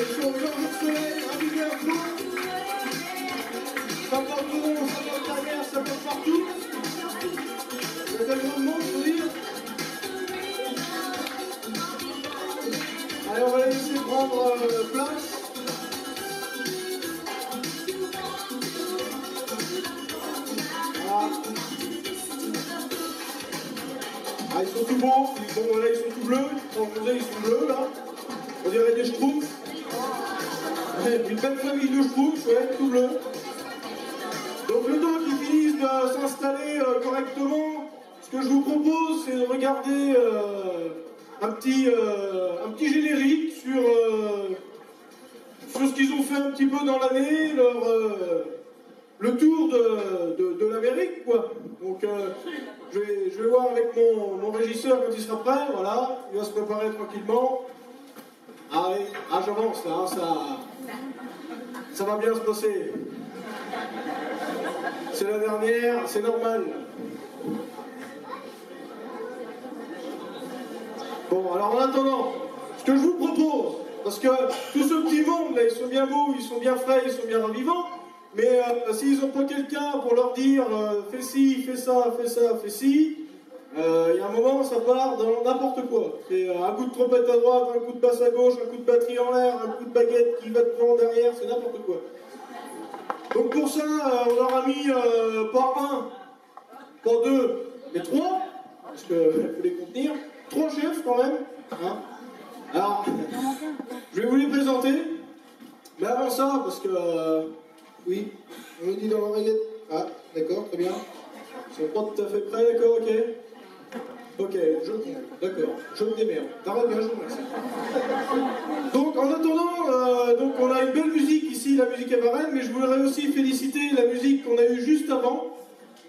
Ils sont les gens de soleil, habillés à fond. Ça porte tout le monde, ça porte la mer, ça porte partout. Il y a tellement de monde, je veux dire. Allez, on va les laisser prendre place. Voilà. Ah, ils sont tout beaux. Bon, là, ils sont tout bleus. Ils sont bleus, là. On dirait des schtroumpfs. Une belle famille de schtroumpfs, ouais, tout bleu. Donc, le temps qu'ils finissent de s'installer correctement, ce que je vous propose, c'est de regarder un petit générique sur ce qu'ils ont fait un petit peu dans l'année, le tour de l'Amérique, quoi. Donc, je vais voir avec mon régisseur quand il sera prêt, voilà, il va se préparer tranquillement. Ah oui, j'avance là, ça va bien se passer. C'est la dernière, c'est normal. Bon, alors en attendant, ce que je vous propose, parce que tout ce petit monde, là, ils sont bien beaux, ils sont bien frais, ils sont bien ravivants, mais s'ils n'ont pas quelqu'un pour leur dire fais ci, fais ça, fais ça, fais ci, il y a un moment, ça part dans n'importe quoi. C'est un coup de trompette à droite, un coup de basse à gauche, un coup de batterie en l'air, un coup de baguette qui va devant, derrière, c'est n'importe quoi. Donc pour ça, on leur a mis pas un, pas deux, mais trois, parce qu'il faut les contenir. Trois chefs quand même. Hein. Alors, je vais vous les présenter. Mais avant ça, parce que... oui, on me dit dans l'oreillette. Ah, d'accord, très bien. Ils sont pas tout à fait prêts, d'accord, ok. Ok, d'accord, je me démerde. Ça va bien, je vous remercie. Donc, en attendant, donc on a une belle musique ici, la musique à Varennes, mais je voudrais aussi féliciter la musique qu'on a eue juste avant,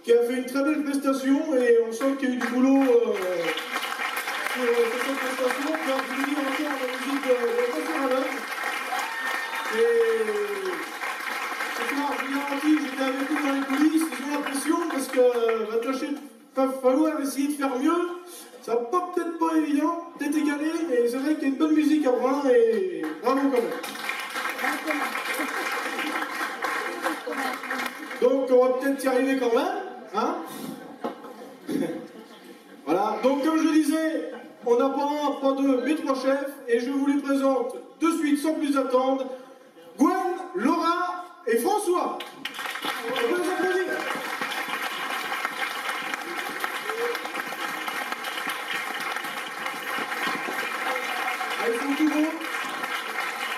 qui a fait une très belle prestation, et on sent qu'il y a eu du boulot sur cette prestation. Je vais vous dire encore la musique de Concert à l'œuvre. Et ce soir, je vous garantis, j'étais avec eux dans les coulisses, ils ont l'impression, parce que va falloir essayer de faire mieux. Ça va peut-être pas évident, peut-être égalé, mais c'est vrai qu'il y a une bonne musique à Brun et bravo quand même. Donc on va peut-être y arriver quand même, hein. Voilà, donc comme je disais, on n'a pas un, pas deux, mais trois chefs, et je vous les présente de suite sans plus attendre, Gwen, Laura et François. On peut les applaudir. Ils sont tout beaux,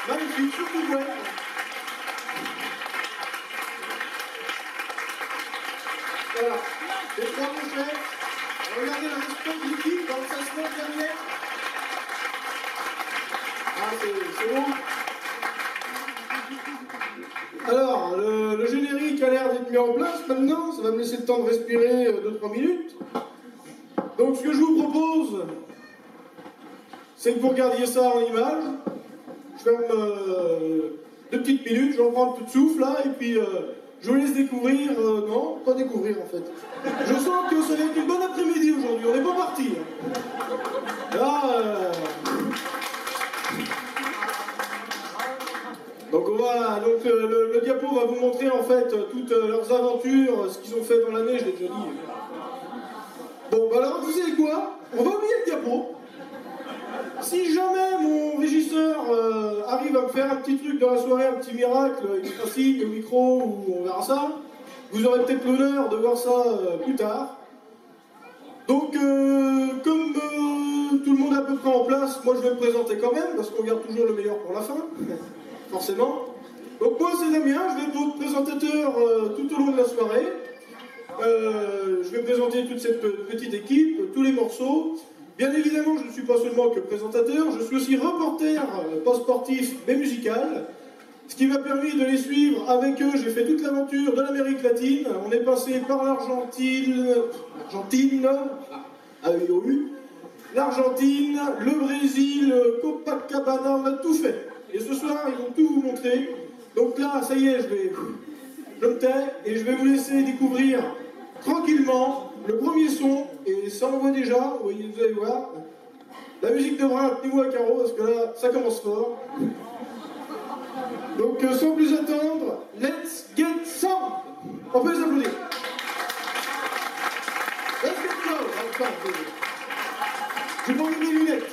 magnifiques, surtout Gwen. Voilà, les trois bons chefs. Regardez le respect de l'équipe dans le classement derrière. Ah, c'est bon. Alors, le générique a l'air d'être mis en place maintenant. Ça va me laisser le temps de respirer 2-3 minutes. Donc, ce que je vous propose, c'est que vous regardiez ça en image. Je ferme 2 petites minutes, je reprends un peu de souffle là, et puis je vous laisse découvrir. Non, pas découvrir en fait. Je sens que ça va être une bonne après-midi aujourd'hui, on n'est pas parti. Là, donc voilà, donc le diapo va vous montrer en fait toutes leurs aventures, ce qu'ils ont fait dans l'année, je l'ai déjà dit. Bon, bah alors vous savez quoi? On va oublier le diapo. Si jamais mon régisseur arrive à me faire un petit truc dans la soirée, un petit miracle, il me fera signe au micro, ou on verra ça, vous aurez peut-être l'honneur de voir ça plus tard. Donc, comme tout le monde est à peu près en place, moi je vais me présenter quand même, parce qu'on garde toujours le meilleur pour la fin, forcément. Donc moi c'est Damien, je vais être votre présentateur tout au long de la soirée. Je vais présenter toute cette petite équipe, tous les morceaux. Bien évidemment, je ne suis pas seulement que présentateur, je suis aussi reporter, pas sportif, mais musical. Ce qui m'a permis de les suivre avec eux, j'ai fait toute l'aventure de l'Amérique latine. On est passé par l'Argentine, l'Argentine, le Brésil, Copacabana, on a tout fait. Et ce soir, ils vont tout vous montrer. Donc là, ça y est, je me tais et je vais vous laisser découvrir tranquillement le premier son, et ça on voit déjà, vous allez voir. La musique de Brun, tenez-vous à carreau, parce que là, ça commence fort. Donc, sans plus attendre, let's get sound. On peut les applaudir. Let's get sound. Je prends mes lunettes.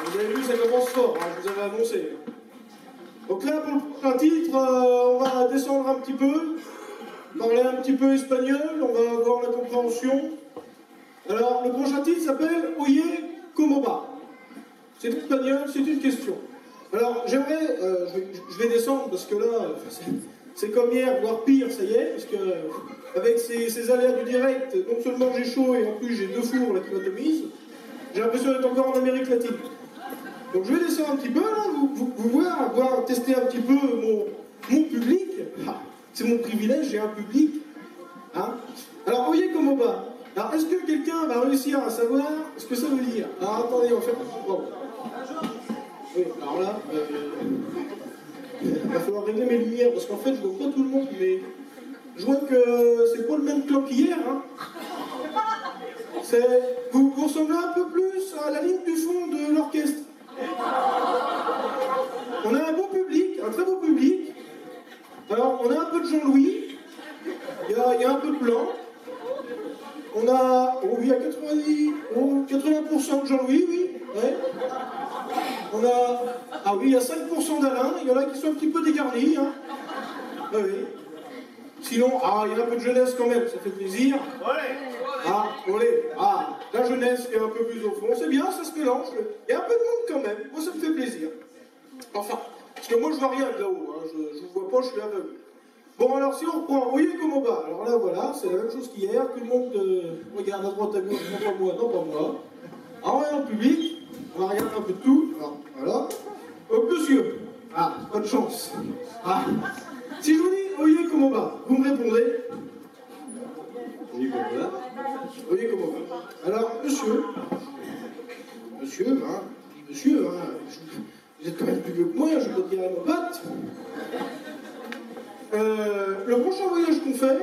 Vous avez vu, ça commence fort, hein, je vous avais annoncé. Donc là, pour le prochain titre, on va descendre un petit peu, parler un petit peu espagnol, on va avoir la compréhension. Alors, le prochain titre s'appelle Oye, ¿cómo va? C'est espagnol, c'est une question. Alors, j'aimerais, je vais descendre parce que là, c'est comme hier, voire pire, ça y est, parce que avec ces aléas du direct, non seulement j'ai chaud et en plus j'ai deux fours là, qui m'atomisent, j'ai l'impression d'être encore en Amérique latine. Donc je vais descendre un petit peu, là, vous voir, tester un petit peu mon public. Ah, c'est mon privilège, j'ai un public. Hein. Alors, Oye, ¿cómo va? Alors, est-ce que quelqu'un va réussir à savoir ce que ça veut dire? Alors, attendez, en fait, bon. Oui, alors là, il va falloir régler mes lumières, parce qu'en fait, je vois pas tout le monde, mais je vois que c'est pas le même clan qu'hier. Hein. Vous ressemblez un peu plus à la ligne du fond de l'orchestre. On a un beau public, un très beau public. Alors, on a un peu de Jean-Louis, il y a un peu de Blanc. On a, oh, il y a 80% de Jean-Louis, oui. Ouais. On a, ah oui, il y a 5% d'Alain, il y en a qui sont un petit peu dégarnis. Hein. Ah oui. Sinon, ah, il y a un peu de jeunesse quand même, ça fait plaisir. Ah, olé, ah, la jeunesse qui est un peu plus au fond, c'est bien, ça se mélange. Il y a un peu de monde quand même, moi ça me fait plaisir. Enfin, parce que moi je vois rien de là-haut, hein. Je vous vois pas, je suis aveugle. Bon, alors si on reprend, voyez comment va. Alors là, voilà, c'est la même chose qu'hier, tout le monde regarde à droite, à gauche, non pas moi, non pas moi. Alors on est en public, on va regarder un peu de tout. Alors, voilà. Oh, monsieur, ah, pas de chance. Ah. Si je vous dis, voyez comment va, vous me répondez. Voyez comment va. Voyez comment va. Alors, monsieur, hein, vous êtes quand même plus vieux que moi, je peux dire à mon pote. Le prochain voyage qu'on fait,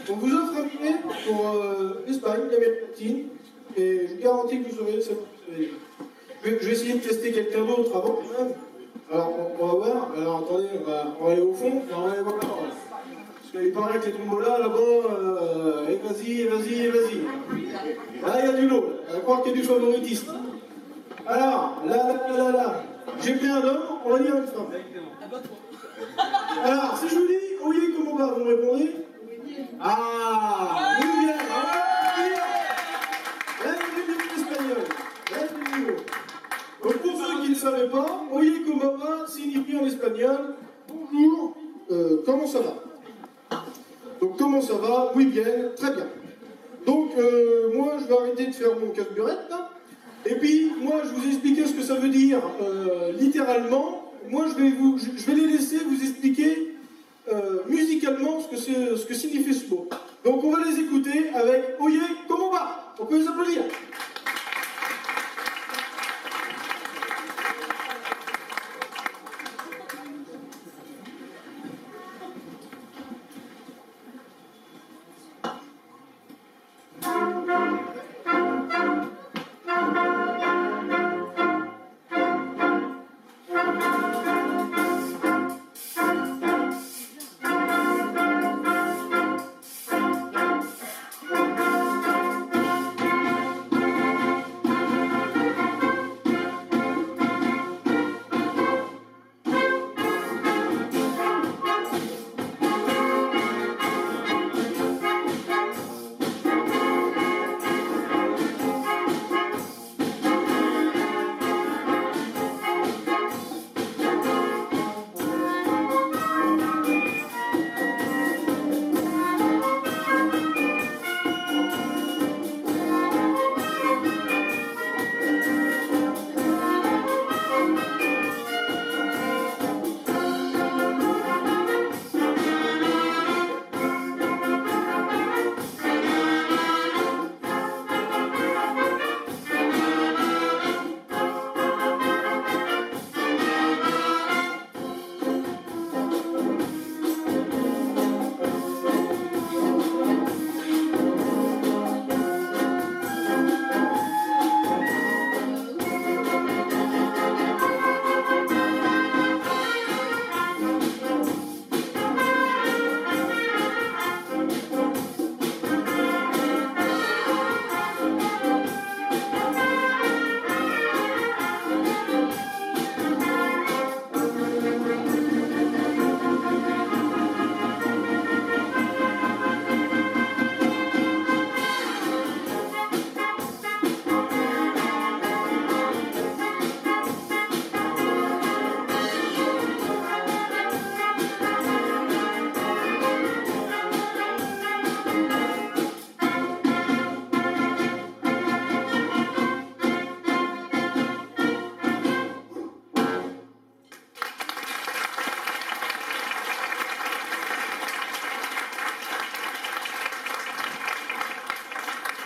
On vous offre un billet pour l'Espagne, l'Amérique latine, et je vous garantis que vous aurez ça. Je vais essayer de tester quelqu'un d'autre avant quand même. Alors, on va voir. Alors, attendez, on va aller au fond, et on va aller voir là-bas. Parce qu'il paraît que les tombolas, là-bas, vas-y. Là, il y a du lot. On va croire qu'il y a du favoritisme. Alors, là. J'ai pris un homme, on va dire une femme. Alors, si je vous dis, oui, comment va, vous me répondez? Ah, oui, bien. Là, il y a du espagnol. Là, il y a du niveau. Donc, pour ceux qui ne savaient pas, oye como va signifie en espagnol bonjour, comment ça va? Donc, comment ça va? Oui, bien, très bien. Donc, moi, je vais arrêter de faire mon casse-burette, là. Et puis, moi, je vous ai expliqué ce que ça veut dire littéralement. Moi, je vais les laisser vous expliquer musicalement ce que signifie ce mot. Donc, on va les écouter avec oye como va? On peut les applaudir.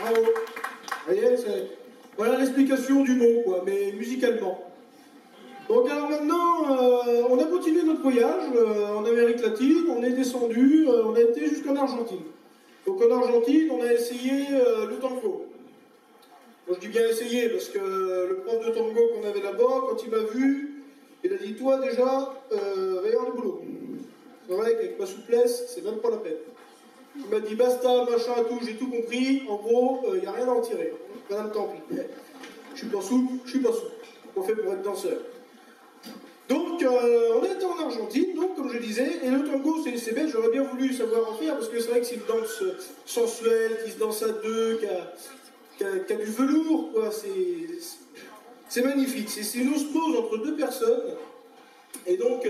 Bravo. Vous voyez, voilà l'explication du mot, quoi, mais musicalement. Donc alors maintenant, on a continué notre voyage en Amérique latine, on est descendu, on a été jusqu'en Argentine. Donc en Argentine, on a essayé le tango. Bon, je dis bien essayé, parce que le prof de tango qu'on avait là-bas, quand il m'a vu, il a dit, toi déjà, va y avoir du boulot. C'est vrai qu'avec ma souplesse, c'est même pas la peine. Il m'a dit basta, machin, tout, j'ai tout compris. En gros, il n'y a rien à en tirer. Madame, tant pis. Je suis pas souple, On fait pour être danseur. Donc, on était en Argentine, donc, comme je disais, et le tango, c'est bête, j'aurais bien voulu savoir en faire, parce que c'est vrai que c'est une danse sensuelle, qui se danse à deux, qui a du velours, quoi. C'est magnifique. C'est une osmose entre deux personnes. Et donc,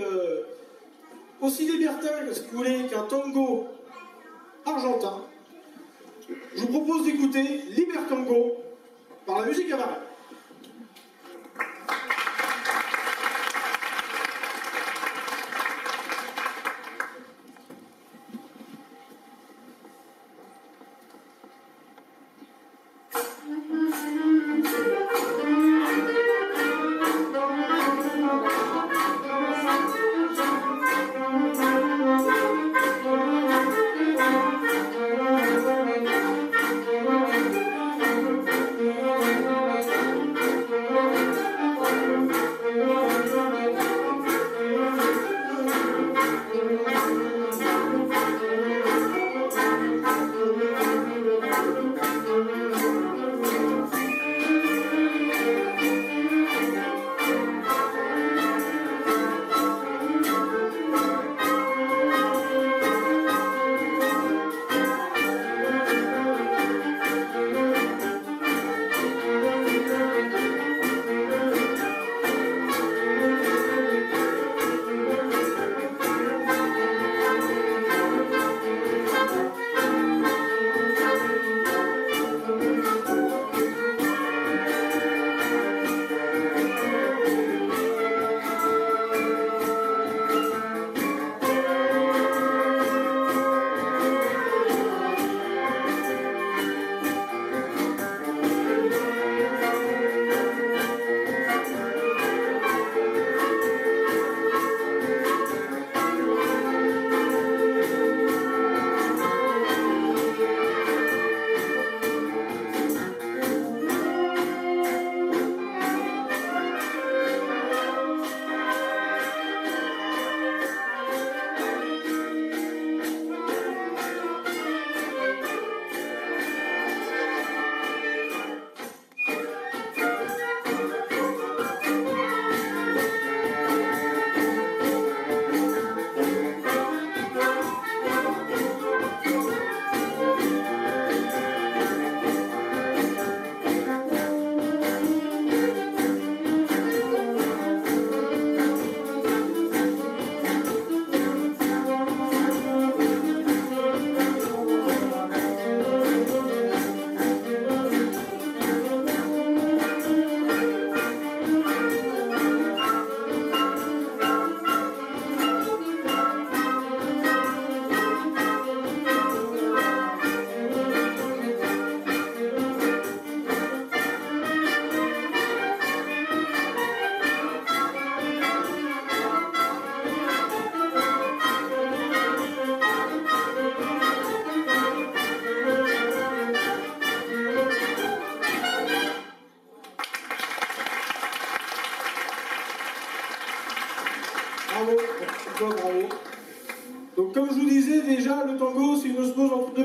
aussi libertin, si vous voulez, qu'un tango argentin, je vous propose d'écouter Libertango par la musique Amaral.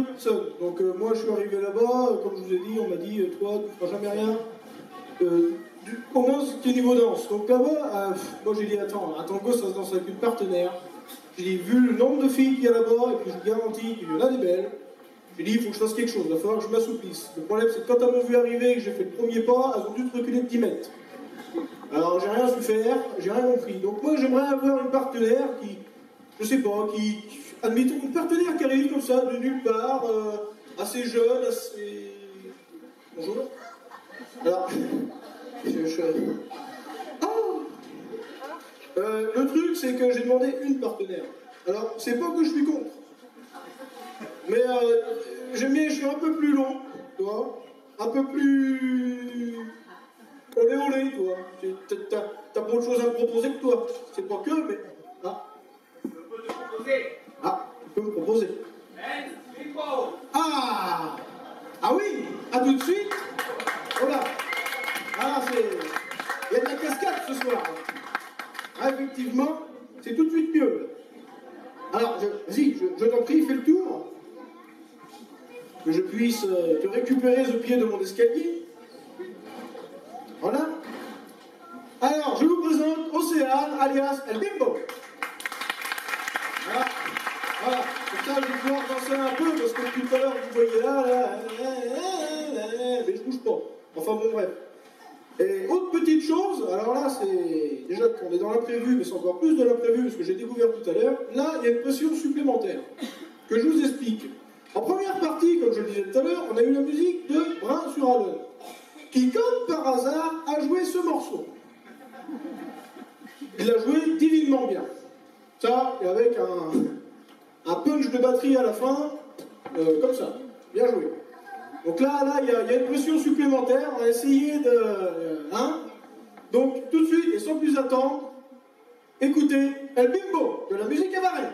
personnes. Donc moi je suis arrivé là-bas, comme je vous ai dit, on m'a dit toi tu feras jamais rien. Au moins c'était niveau danse. Donc là-bas, moi j'ai dit attends go, ça se danse avec une partenaire. J'ai dit vu le nombre de filles qu'il y a là-bas, et puis je vous garantis qu'il y en a des belles, j'ai dit il faut que je fasse quelque chose, il va falloir que je m'assouplisse. Le problème c'est que quand elles m'ont vu arriver et que j'ai fait le premier pas, elles ont dû reculer de 10 mètres. Alors j'ai rien su faire, j'ai rien compris. Donc moi j'aimerais avoir une partenaire qui, je sais pas, admettons une partenaire qui arrive comme ça de nulle part, assez jeune, assez... Bonjour. Alors, Oh le truc c'est que j'ai demandé une partenaire. Alors c'est pas que je suis contre, mais j'aime bien, je suis un peu plus long, tu vois, un peu plus... Olé, toi. T'as pas autre chose à me proposer que toi. C'est pas que, mais... Ah. Je peux te proposer. Ah, tu peux me proposer. Ah. Ah oui. À tout de suite. Voilà. Ah, c'est... Il y a de la cascade ce soir. Ah, effectivement, c'est tout de suite mieux. Alors, vas-y, je t'en prie, fais le tour. Que je puisse te récupérer ce pied de mon escalier. Voilà. Alors, je vous présente Océane, alias El Bimbo. Voilà. Voilà. Comme ça, je vais pouvoir danser un peu, parce que depuis tout à l'heure, vous voyez là, mais je bouge pas. Enfin, bon, bref. Et autre petite chose, alors là, c'est... Déjà qu'on est dans l'imprévu, mais c'est encore plus de l'imprévu, parce que j'ai découvert tout à l'heure. Là, il y a une pression supplémentaire, que je vous explique. En première partie, comme je le disais tout à l'heure, on a eu la musique de Brun-sur-Allen, qui, comme par hasard, a joué ce morceau. Il l'a joué divinement bien. Ça, et avec un punch de batterie à la fin, comme ça. Bien joué. Donc là, il y a une pression supplémentaire. On va essayer de... Donc, tout de suite, et sans plus attendre, écoutez El Bimbo, de la musique à Varennes.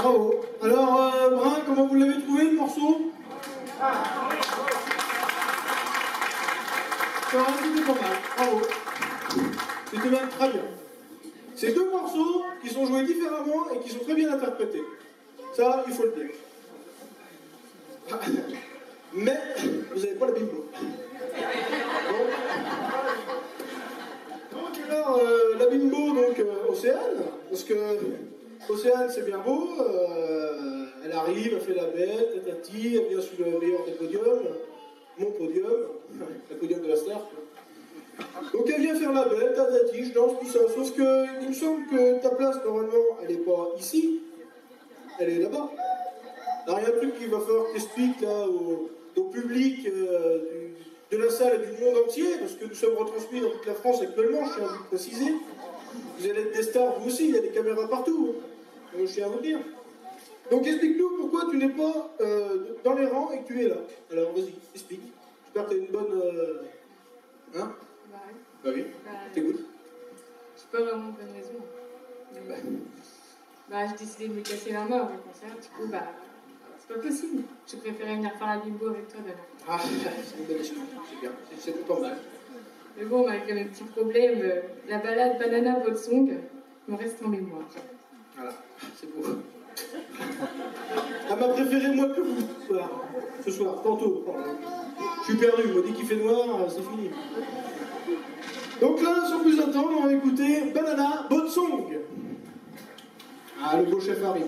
Bravo. Alors, Brun, comment vous l'avez trouvé le morceau? C'était pas mal. Bravo. C'était même très bien. C'est deux morceaux qui sont joués différemment et qui sont très bien interprétés. Ça, il faut le dire. Mais vous n'avez pas la bimbo. Donc alors, la bimbo, donc Océane, parce que Océane c'est bien beau, elle arrive, elle fait la bête, tatati, elle vient sur le meilleur des podiums, mon podium, le podium de la star. Donc elle vient faire la bête, tatati, je danse, tout ça, sauf que il me semble que ta place normalement elle n'est pas ici, elle est là-bas. Alors il y a un truc qu'il va falloir que t'expliques là au public de la salle et du monde entier, parce que nous sommes retransmis dans toute la France actuellement, je tiens à vous le préciser. Vous allez être des stars, vous aussi, il y a des caméras partout. Donc, je tiens à vous le dire. Donc explique-nous pourquoi tu n'es pas dans les rangs et que tu es là. Alors vas-y, explique. J'espère que tu as une bonne... Hein? Bah oui. Bah oui, t'écoutes. J'ai pas vraiment de bonne raison. Mais, j'ai décidé de me casser la main avant le concert, du coup, c'est pas possible. J'ai préféré venir faire la bimbo avec toi demain. Ah, c'est une bonne excuse, c'est bien, c'est pas mal. Mais bon, malgré mes petits problèmes, la balade Banana Boat Song me reste en mémoire. Voilà, c'est beau. Elle m'a préféré moi que vous ce soir, tantôt. Je suis perdu, on m'a dit qu'il fait noir, c'est fini. Donc là, sans plus attendre, on va écouter Banana Boat Song. Ah, le beau chef arrive.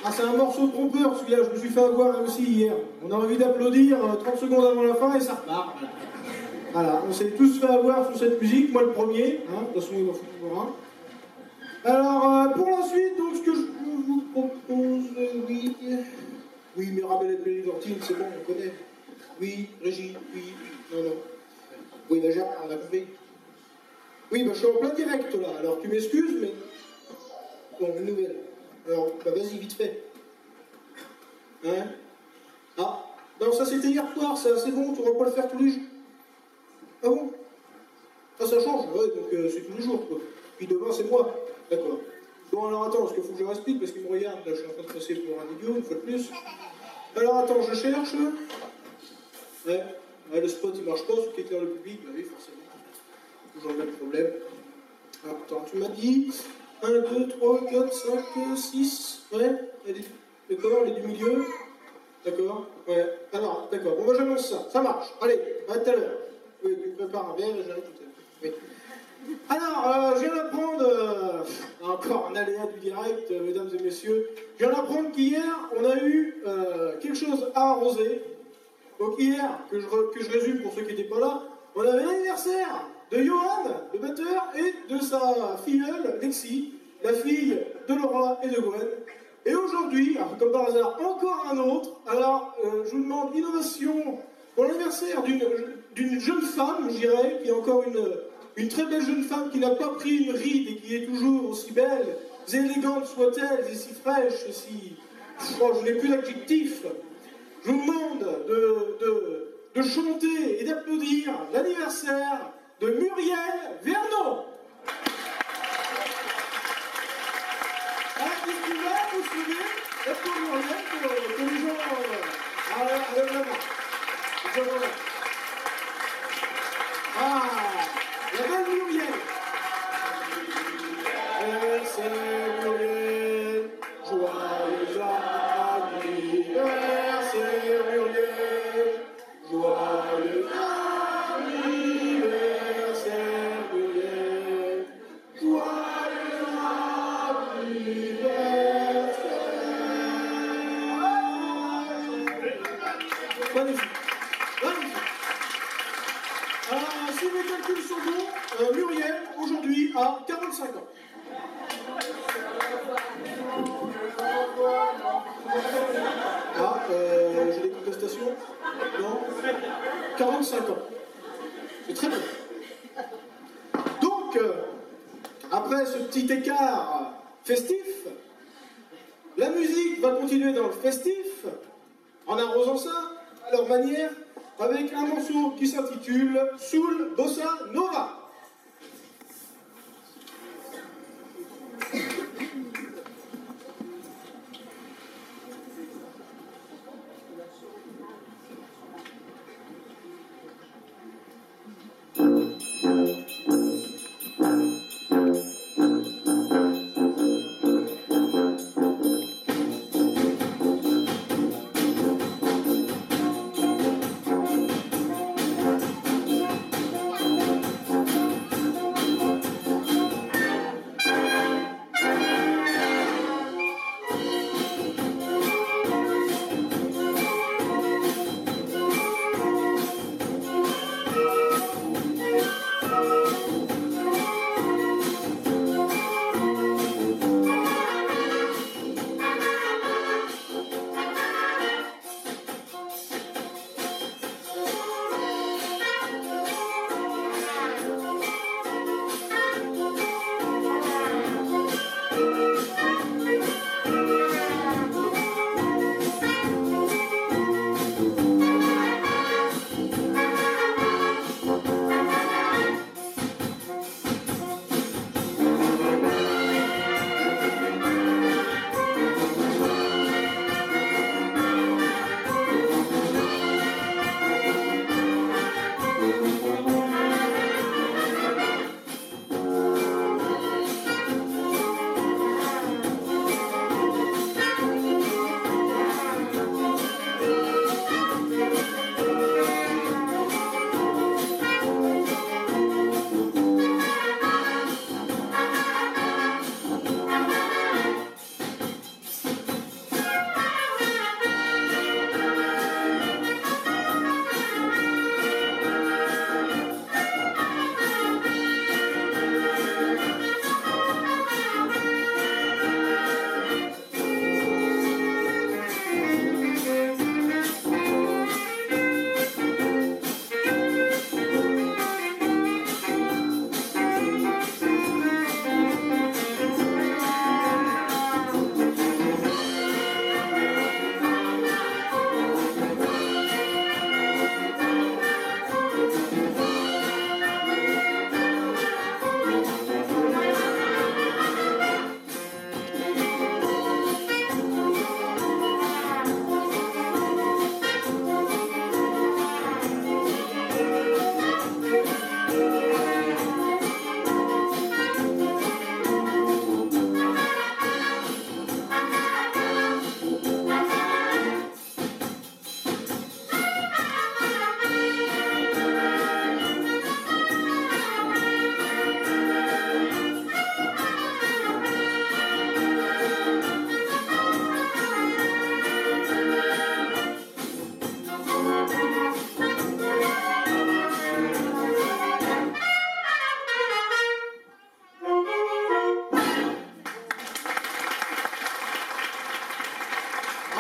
Ah, c'est un morceau trompeur celui-là, je me suis fait avoir aussi hier. On a envie d'applaudir 30 secondes avant la fin et ça repart. Voilà, on s'est tous fait avoir sur cette musique, moi le premier, hein, de toute façon il en faut toujours un. Alors, pour la suite, donc ce que je vous propose, oui, Mirabel et Péligortine, c'est bon, on connaît. Oui, Régie, oui, non, non. Oui, bah Gérard, on a compris. Oui, bah je suis en plein direct là, alors tu m'excuses, mais... Bon, une nouvelle. Alors, bah vas-y, vite fait. Hein? Ah, non, ça c'était hier soir, c'est bon, tu ne vas pas le faire tous les jours. Ah bon? Ah, ça change, ouais, donc c'est tous les jours, quoi. Puis demain, c'est moi. D'accord. Bon, alors attends, parce qu'il faut que je leur explique, parce qu'ils me regardent, là, je suis en train de passer pour un idiot, une fois de plus. Alors attends, je cherche. Ouais, le spot il marche pas, ce qui éclaire le public, bah oui, forcément. Toujours le même problème. Alors, attends, tu m'as dit 1, 2, 3, 4, 5, 6, ouais, d'accord, elle est du milieu. D'accord, ouais, alors, d'accord, bon, bah j'annonce ça, ça marche, allez, à tout à l'heure. Oui, tu me prépares un verre et j'arrive tout à l'heure. Oui. Alors, je viens d'apprendre, encore un aléa du direct, mesdames et messieurs, je viens d'apprendre qu'hier, on a eu quelque chose à arroser. Donc hier, que je résume pour ceux qui n'étaient pas là, on avait l'anniversaire de Johan, le batteur, et de sa filleule, Lexi, la fille de Laura et de Gwen. Et aujourd'hui, comme par hasard, encore un autre. Alors, je vous demande innovation pour l'anniversaire d'une jeune femme, je dirais, qui est encore une très belle jeune femme qui n'a pas pris une ride et qui est toujours aussi belle, élégante soit-elle, et si fraîche, et si... Oh, je n'ai plus d'adjectif. Je vous demande de chanter et d'applaudir l'anniversaire de Muriel Vernon. Qu'est-ce qu'il va, vous suivez? Est-ce que Muriel, que les gens... lève la main. Ah, la belle Muriel. C'est Muriel, joyeux anniversaire Muriel, joyeux anniversaire Muriel, joyeux anniversaire. Magnifique, magnifique. Alors, si mes calculs sont bons, Muriel, aujourd'hui, a 45 ans. Ah, j'ai des contestations? Non? 45 ans. C'est très bien. Donc, après ce petit écart festif, la musique va continuer dans le festif, en arrosant ça à leur manière, avec un morceau qui s'intitule Soul Bossa Nova.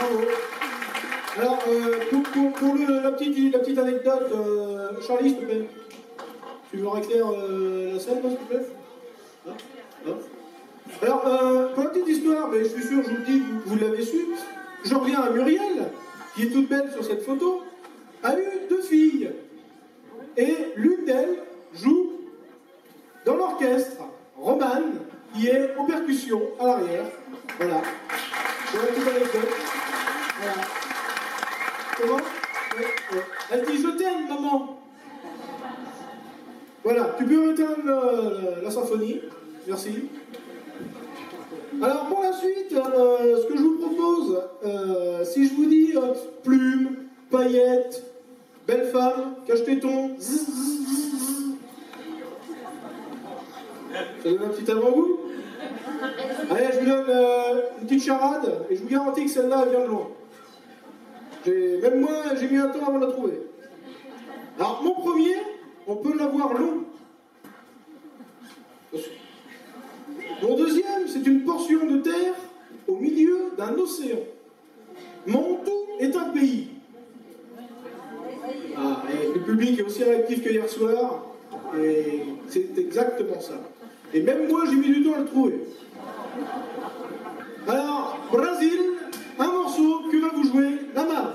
Bravo. Alors, pour la petite anecdote, Charlie, s'il te plaît. Tu me réclaires la scène, s'il te plaît? Hein? Alors, pour la petite histoire, mais je suis sûr, je vous le dis, vous l'avez su, je reviens à Muriel, qui est toute belle sur cette photo, a eu 2 filles. Et l'une d'elles joue dans l'orchestre, Romane, qui est en percussion à l'arrière. Voilà. Voilà toute anecdote. Voilà. Comment? Ouais. Elle dit: je t'aime, maman. Voilà, tu peux éteindre la symphonie. Merci. Alors pour la suite, ce que je vous propose, si je vous dis plume, paillettes, belle femme, cache-téton, ça donne un petit avant-goût. Allez, je vous donne une petite charade, et je vous garantis que celle-là, elle vient de loin. Même moi, j'ai mis un temps avant de la trouver. Alors, mon premier, on peut l'avoir long. Mon deuxième, c'est une portion de terre au milieu d'un océan. Mon tout est un pays. Ah, et le public est aussi réactif que hier soir, et c'est exactement ça. Et même moi, j'ai mis du temps à le trouver. Alors, Brésil, un morceau que va vous jouer la main.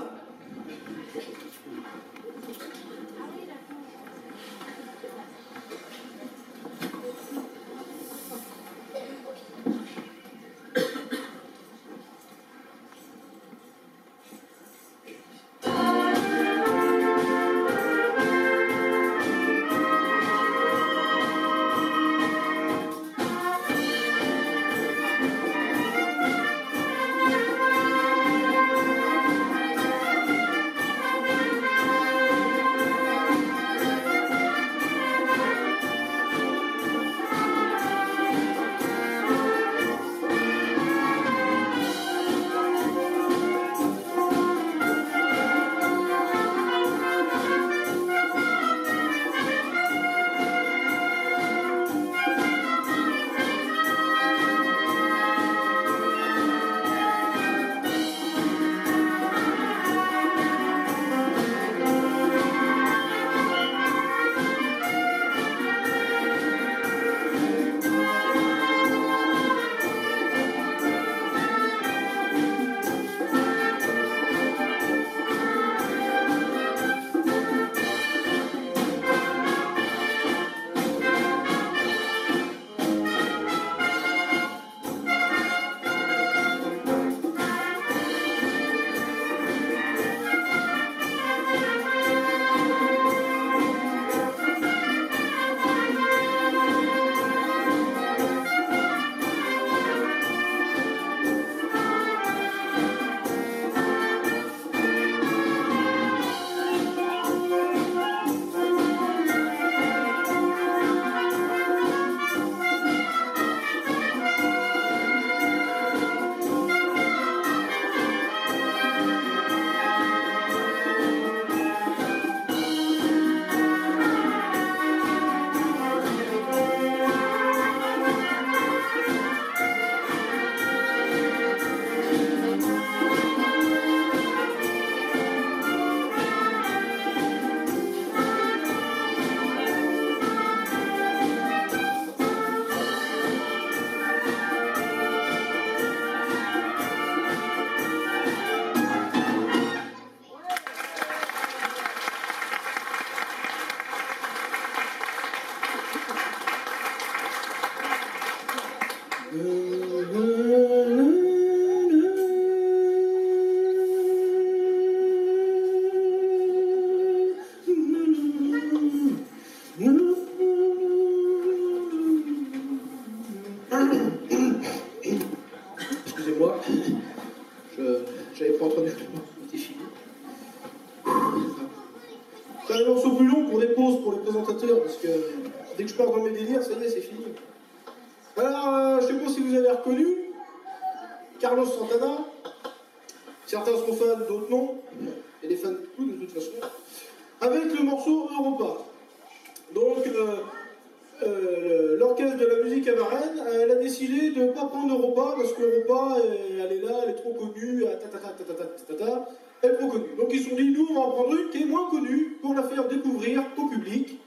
Excusez-moi, j'avais pas entendu que c'était fini. C'est un morceau plus long pour des pauses pour les présentateurs, parce que dès que je pars dans mes délires, ça y est, c'est fini. Alors, je sais pas si vous avez reconnu Carlos Santana. Certains sont fans, d'autres non. Il y a des fans de tout, de toute façon. Avec le morceau Europa. Donc, l'orchestre de la musique à Varennes, elle a décidé de ne pas prendre Europa parce que Europa, elle est là, elle est trop connue, elle est trop connue. Donc ils se sont dit, nous on va en prendre une qui est moins connue pour la faire découvrir au public.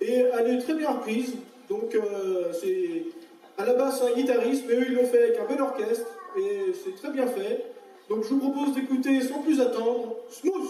Et elle est très bien reprise. Donc c'est à la base c'est un guitariste, mais eux ils l'ont fait avec un bel orchestre et c'est très bien fait. Donc je vous propose d'écouter sans plus attendre Smooth.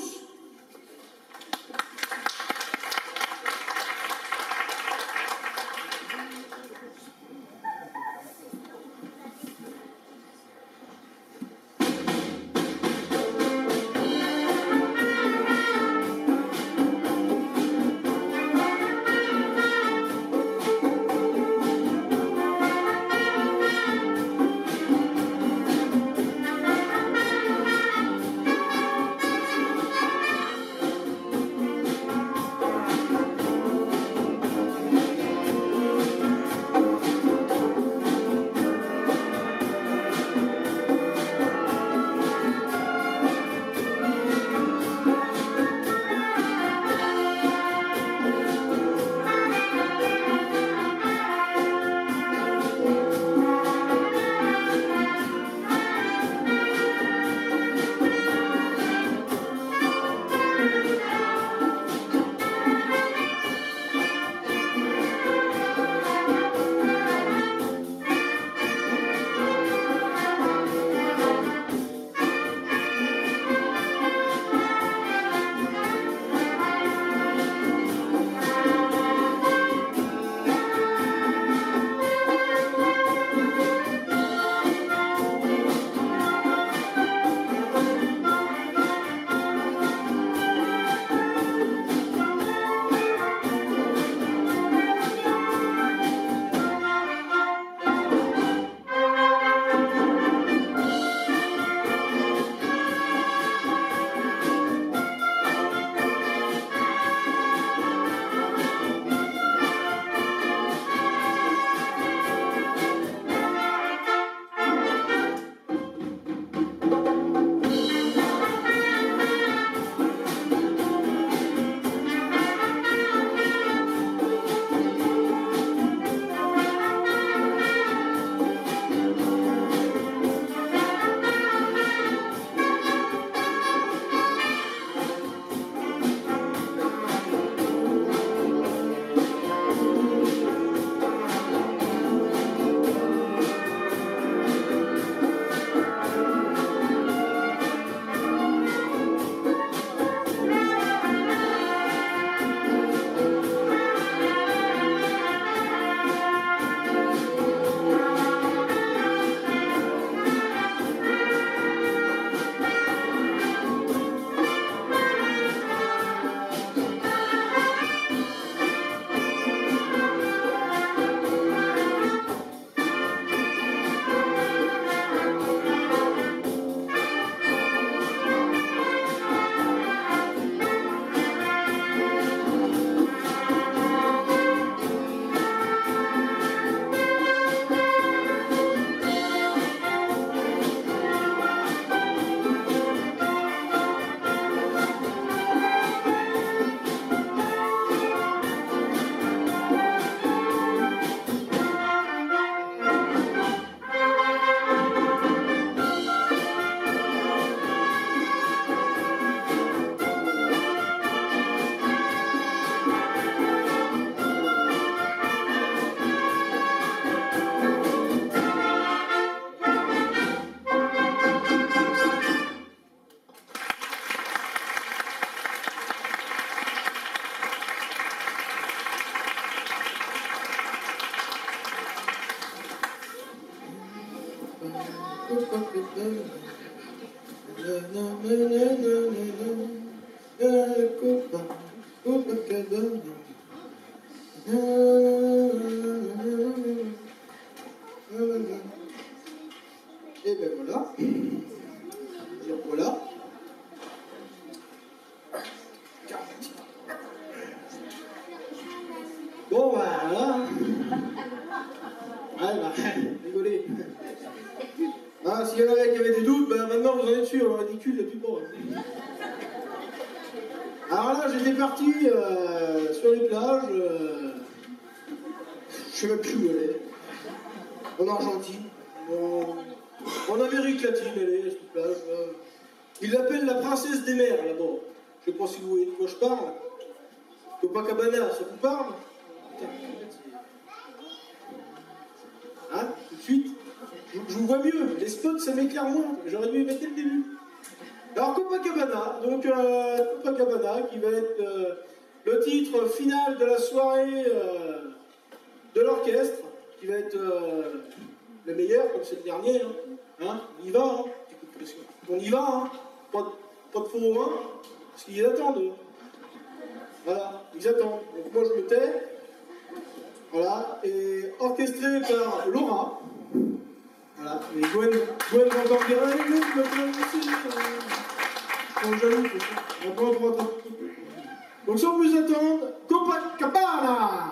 Et ben voilà. Voilà. Bon, voilà. Ouais, bah, rigolez. Ah, s'il y en avait qui avaient des doutes, bah, maintenant vous en êtes sûr, le ridicule, il n'y a plus de bon. Alors là, j'étais parti sur les plages, sais même plus où elle est. En Argentine, en Amérique latine, elle est, cette plage. Ils l'appellent la princesse des mers, là-bas. Je sais pas si vous voyez de quoi je parle. Copacabana, ça vous parle? Hein? Tout de suite? Je vous vois mieux. Les spots, ça m'éclaire moins. J'aurais dû les mettre dès le début. Alors, Copacabana, donc Copacabana, qui va être le titre final de la soirée de l'orchestre, qui va être le meilleur, comme c'est le dernier. Hein? On y va, hein? On y va, hein? Pas de faux, hein? Parce qu'ils attendent. Voilà, ils attendent. Donc moi je me tais. Voilà, et orchestré par Laura. Voilà, et Gwen va encore dire allez, Gwen, tu vas faire aussi. Ils sont jaloux, c'est ça. On va pas pour attendre. Donc sans plus attendre, Copacabana!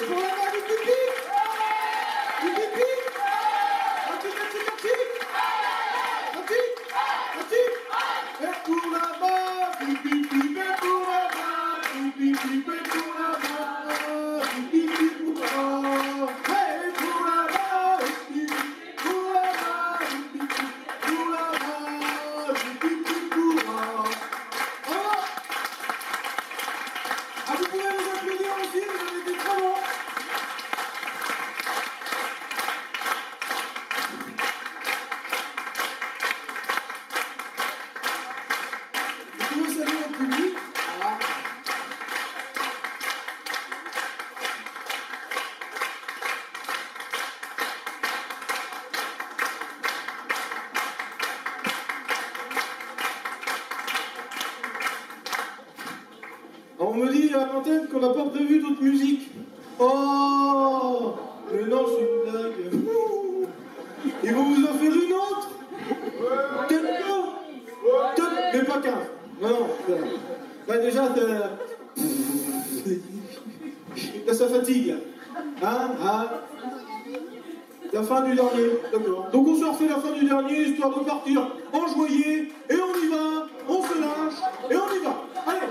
Pour la On me dit à l'antenne qu'on n'a pas prévu d'autres musiques. Oh, mais non, c'est une blague. Ils vont vous en faire une autre. Peut-être pas. Peut-être, mais pas 15. Non, non. Là, déjà, là, ça fatigue. Hein, hein. La fin du dernier, d'accord. Donc on se refait la fin du dernier, histoire de partir enjoyé, et on y va, on se lâche, et on y va. Allez.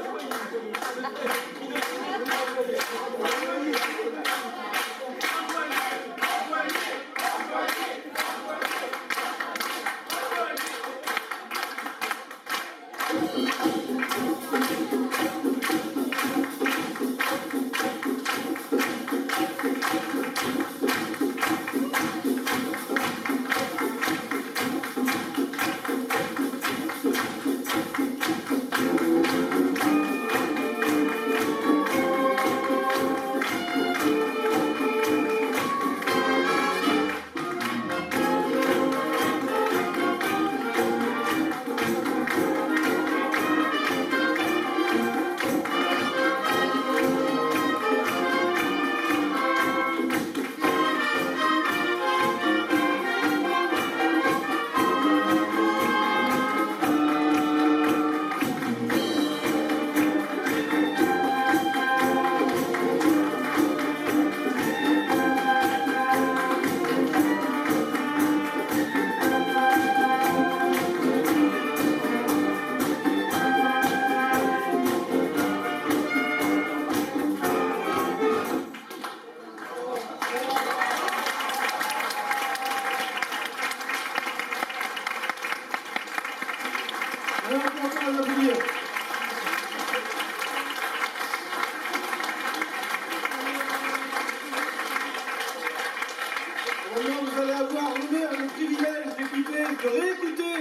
Maintenant, vous allez avoir l'honneur et le privilège d'écouter, de réécouter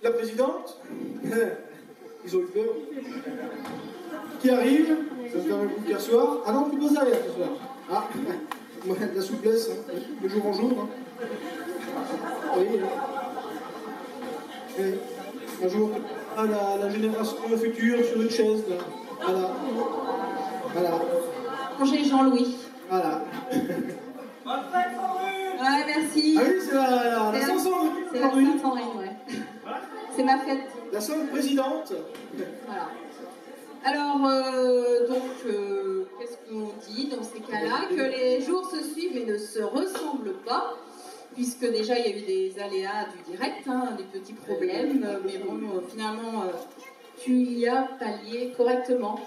la présidente. Ils ont eu peur. Qui arrive, ça me permet de vous dire soir. Ah non, tu peux aller ce soir. Ah, moi, de la souplesse, hein, de jour en jour. Hein. Oui. Et un jour, à la génération future sur une chaise, là. Voilà. Voilà. Congé Jean-Louis. Voilà. Ouais, merci. Ah oui, c'est la chanson. C'est la Sainte-Sandrine, ouais. C'est ma fête. La sainte présidente. Voilà. Alors, qu'est-ce qu'on dit dans ces cas-là? Que les jours se suivent mais ne se ressemblent pas, puisque déjà il y a eu des aléas du direct, hein, des petits problèmes, mais bon, finalement, tu y as pallié correctement,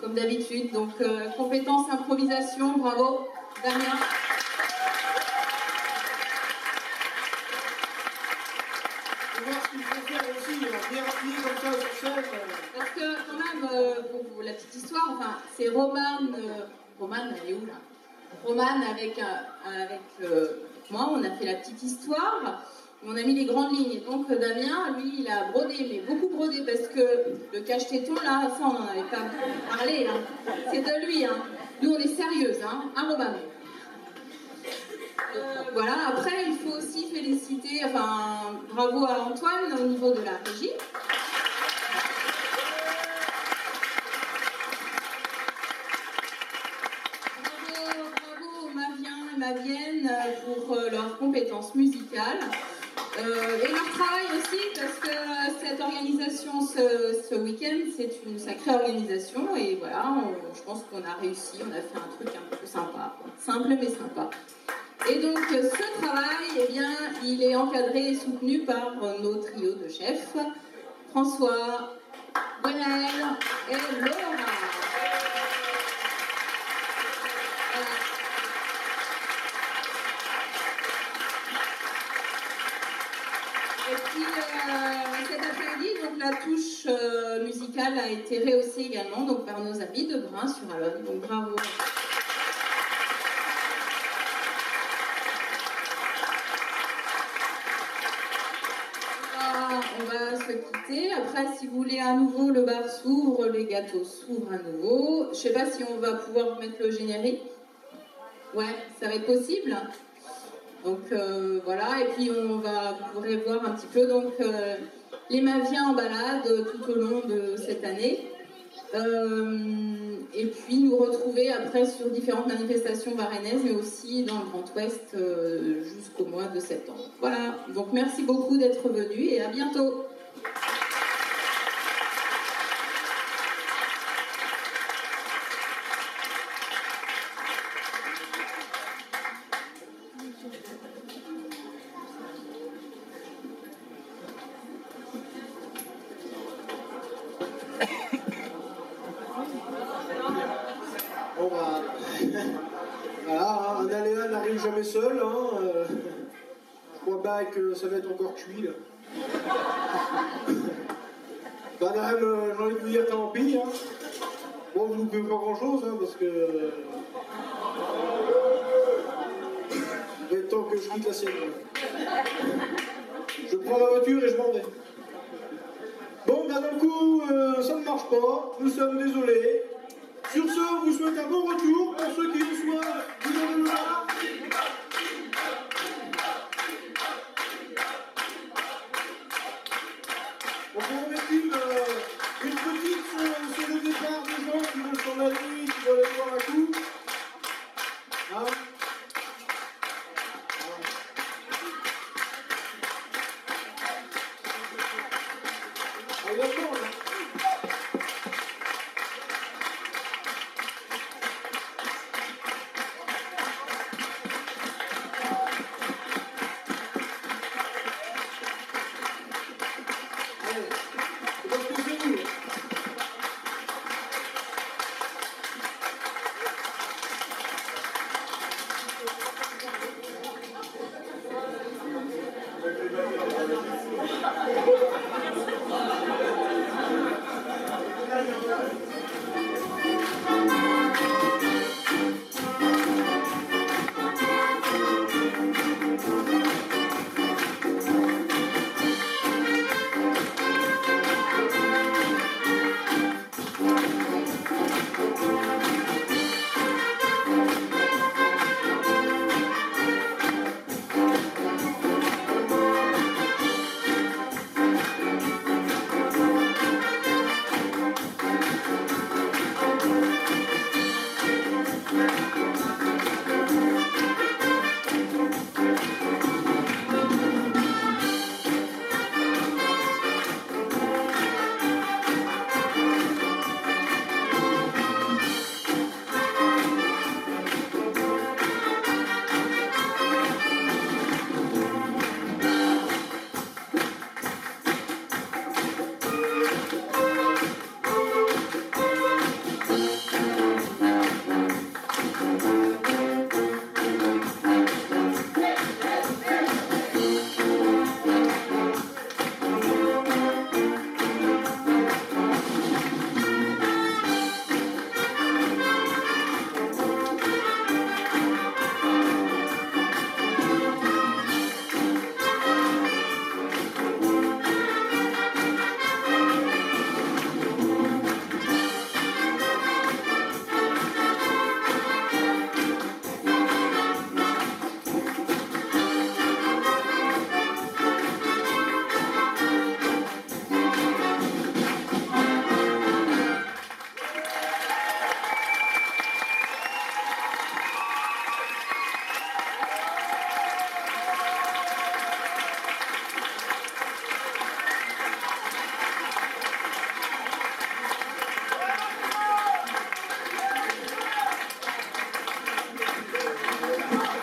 comme d'habitude. Donc, compétence improvisation, bravo, Damien. Parce que quand même, pour la petite histoire, enfin, c'est Romane, elle est où là? Romane avec moi, on a fait la petite histoire, on a mis les grandes lignes. Donc Damien, lui, il a brodé, mais beaucoup brodé, parce que le cache-téton là, ça on n'en avait pas parlé là. C'est de lui, hein. Nous on est sérieuses, hein, Romane. Voilà, après il faut aussi féliciter, enfin bravo à Antoine au niveau de la régie. Bravo aux Maviens et Maviennes pour leurs compétences musicales et leur travail aussi, parce que cette organisation ce week-end, c'est une sacrée organisation et voilà, je pense qu'on a réussi, on a fait un truc un peu sympa, simple mais sympa. Et donc ce travail, eh bien, il est encadré et soutenu par nos trios de chefs, François, Gwenaël et Laura. Et puis cet après-midi, donc la touche musicale a été rehaussée également donc, par nos amis de Brun-sur-Alonne. Donc bravo. On va se quitter. Après, si vous voulez à nouveau, le bar s'ouvre, les gâteaux s'ouvrent à nouveau. Je ne sais pas si on va pouvoir mettre le générique. Ouais, ça va être possible. Donc voilà, et puis on va pourrait voir un petit peu donc les Maviens en balade tout au long de cette année. Et puis nous retrouver après sur différentes manifestations varennaises, mais aussi dans le Grand Ouest jusqu'au mois de septembre. Voilà, donc merci beaucoup d'être venus et à bientôt. Bon bah, voilà, un aléa n'arrive jamais seul. Hein, je crois bien que ça va être encore cuit là. Madame, j'ai envie de vous dire tant pis. Hein. Bon, vous ne pouvez pas grand chose hein, parce que. Il va être temps que je quitte la scène. Je prends ma voiture et je m'en vais. Bon, bah d'un coup, ça ne marche pas. Nous sommes désolés. Sur ce, on vous souhaite un bon retour pour ceux qui reçoivent du $1. On vous remet une petite